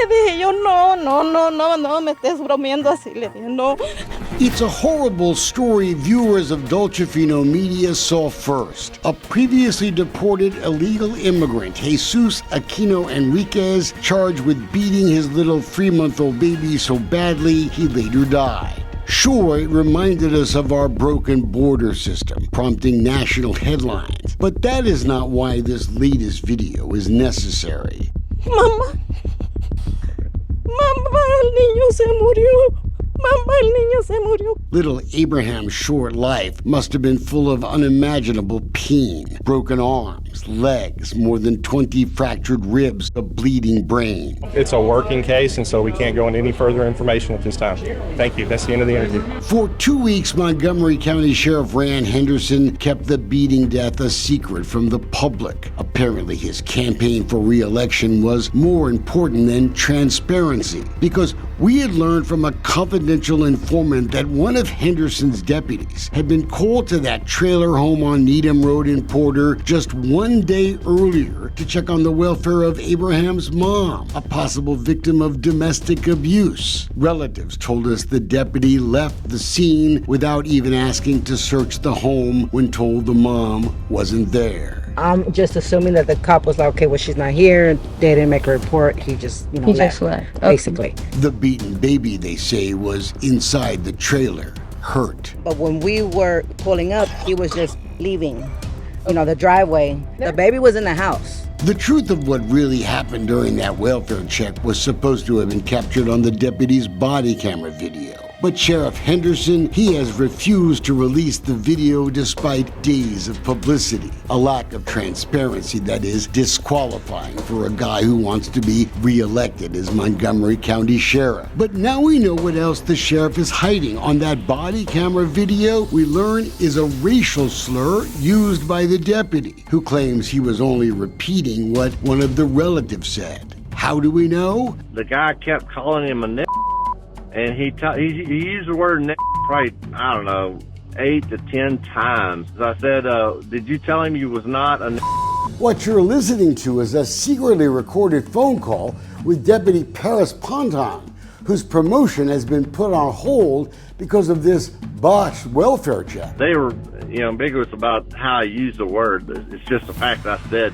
le dije yo, no me estés bromeando así, le dije, no. It's a horrible story viewers of Dolcefino Media saw first. A previously deported illegal immigrant, Jesus Aquino Enriquez, charged with beating his little 3-month-old baby so badly he later died. Sure, it reminded us of our broken border system, prompting national headlines. But that is not why this latest video is necessary. Mamá, el niño se murió. Mamá, el niño se murió. Little Abraham's short life must have been full of unimaginable pain, broken arms, legs, more than 20 fractured ribs, a bleeding brain. It's a working case, and so we can't go into any further information at this time. Thank you. That's the end of the interview. For 2 weeks, Montgomery County Sheriff Rand Henderson kept the beating death a secret from the public. Apparently, his campaign for re-election was more important than transparency, because we had learned from a confidential informant that one of Henderson's deputies had been called to that trailer home on Needham Road in Porter just 1 day earlier to check on the welfare of Abraham's mom, a possible victim of domestic abuse. Relatives told us the deputy left the scene without even asking to search the home when told the mom wasn't there. I'm just assuming that the cop was like, okay, well, she's not here. They didn't make a report. He just, He left, just left. Okay. basically. The beaten baby, they say, was inside the trailer, hurt. But when we were pulling up, he was just leaving, the driveway. The baby was in the house. The truth of what really happened during that welfare check was supposed to have been captured on the deputy's body camera video. But Sheriff Henderson, he has refused to release the video despite days of publicity. A lack of transparency that is disqualifying for a guy who wants to be re-elected as Montgomery County Sheriff. But now we know what else the sheriff is hiding. On that body camera video, we learn is a racial slur used by the deputy, who claims he was only repeating what one of the relatives said. How do we know? The guy kept calling him a n***, and he used the word n*** probably, 8 to 10 times. I said, did you tell him you was not a n***? What you're listening to is a secretly recorded phone call with Deputy Paris Ponton, whose promotion has been put on hold because of this botched welfare check. They were, ambiguous about how I used the word. It's just the fact that I said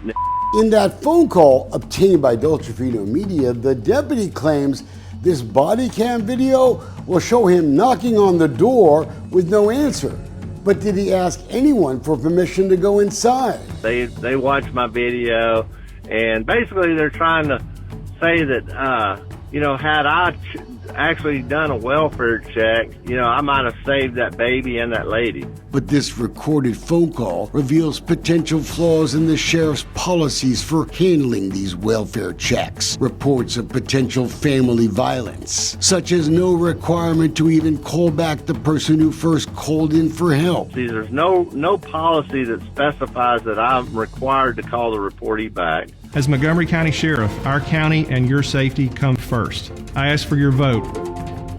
n***. In that phone call obtained by Dolcefino Media, the deputy claims this body cam video will show him knocking on the door with no answer. But did he ask anyone for permission to go inside? They watched my video, and basically they're trying to say that, had I actually done a welfare check, I might have saved that baby and that lady. But this recorded phone call reveals potential flaws in the sheriff's policies for handling these welfare checks. Reports of potential family violence, such as no requirement to even call back the person who first called in for help. See, there's no policy that specifies that I'm required to call the reportee back. As Montgomery County Sheriff, our county and your safety come first. I ask for your vote.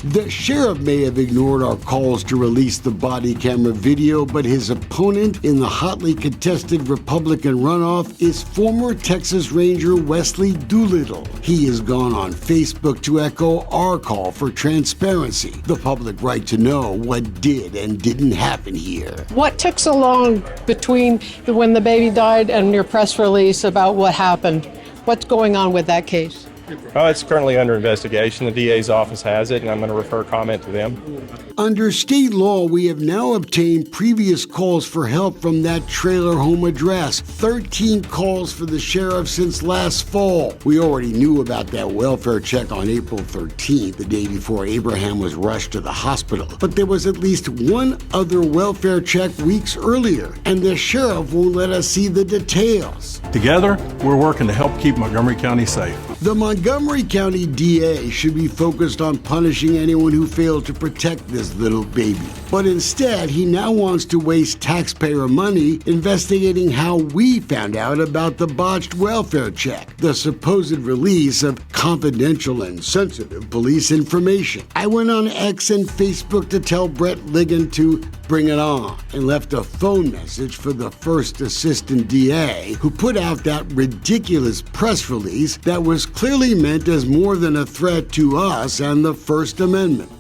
The sheriff may have ignored our calls to release the body camera video, but his opponent in the hotly contested Republican runoff is former Texas Ranger Wesley Doolittle. He has gone on Facebook to echo our call for transparency, the public right to know what did and didn't happen here. What took so long between when the baby died and your press release about what happened? What's going on with that case? It's currently under investigation. The DA's office has it, and I'm going to refer comment to them. Under state law, we have now obtained previous calls for help from that trailer home address. 13 calls for the sheriff since last fall. We already knew about that welfare check on April 13th, the day before Abraham was rushed to the hospital. But there was at least one other welfare check weeks earlier, and the sheriff won't let us see the details. Together, we're working to help keep Montgomery County safe. The Montgomery County DA should be focused on punishing anyone who failed to protect this little baby. But instead, he now wants to waste taxpayer money investigating how we found out about the botched welfare check, the supposed release of confidential and sensitive police information. I went on X and Facebook to tell Brett Ligon to bring it on, and left a phone message for the first assistant DA, who put out that ridiculous press release that was clearly meant as more than a threat to us and the First Amendment.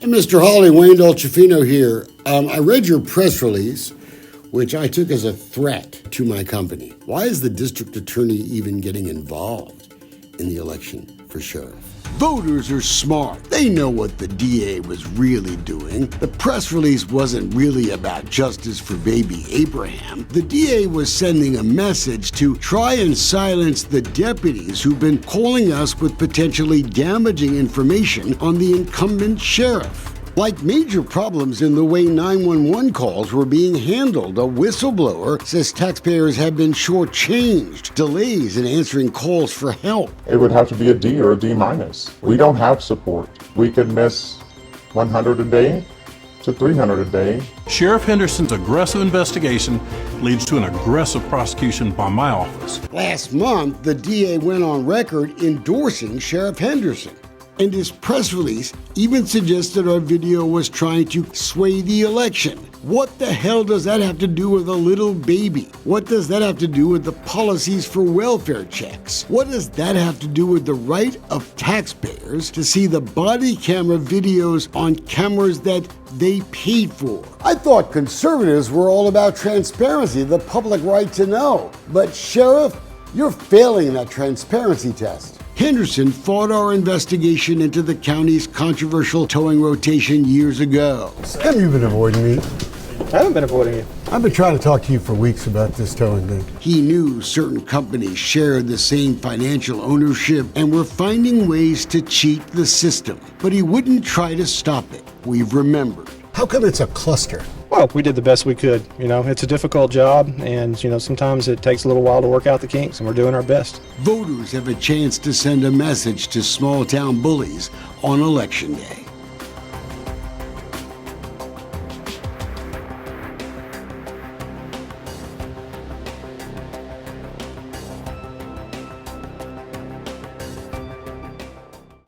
And Mr. Hawley, Wayne Dolcefino here. I read your press release, which I took as a threat to my company. Why is the district attorney even getting involved in the election for sheriff? Voters are smart. They know what the DA was really doing. The press release wasn't really about justice for baby Abraham. The DA was sending a message to try and silence the deputies who've been calling us with potentially damaging information on the incumbent sheriff. Like major problems in the way 911 calls were being handled, a whistleblower says taxpayers have been shortchanged, delays in answering calls for help. It would have to be a D or a D minus. We don't have support. We could miss 100 a day to 300 a day. Sheriff Henderson's aggressive investigation leads to an aggressive prosecution by my office. Last month, the DA went on record endorsing Sheriff Henderson. And his press release even suggested our video was trying to sway the election. What the hell does that have to do with a little baby? What does that have to do with the policies for welfare checks? What does that have to do with the right of taxpayers to see the body camera videos on cameras that they paid for? I thought conservatives were all about transparency, the public right to know. But Sheriff, you're failing that transparency test. Henderson fought our investigation into the county's controversial towing rotation years ago. How have you been avoiding me? I haven't been avoiding you. I've been trying to talk to you for weeks about this towing thing. He knew certain companies shared the same financial ownership and were finding ways to cheat the system, but he wouldn't try to stop it. We've remembered. How come it's a cluster? Well, we did the best we could. It's a difficult job, and, sometimes it takes a little while to work out the kinks, and we're doing our best. Voters have a chance to send a message to small town bullies on Election Day.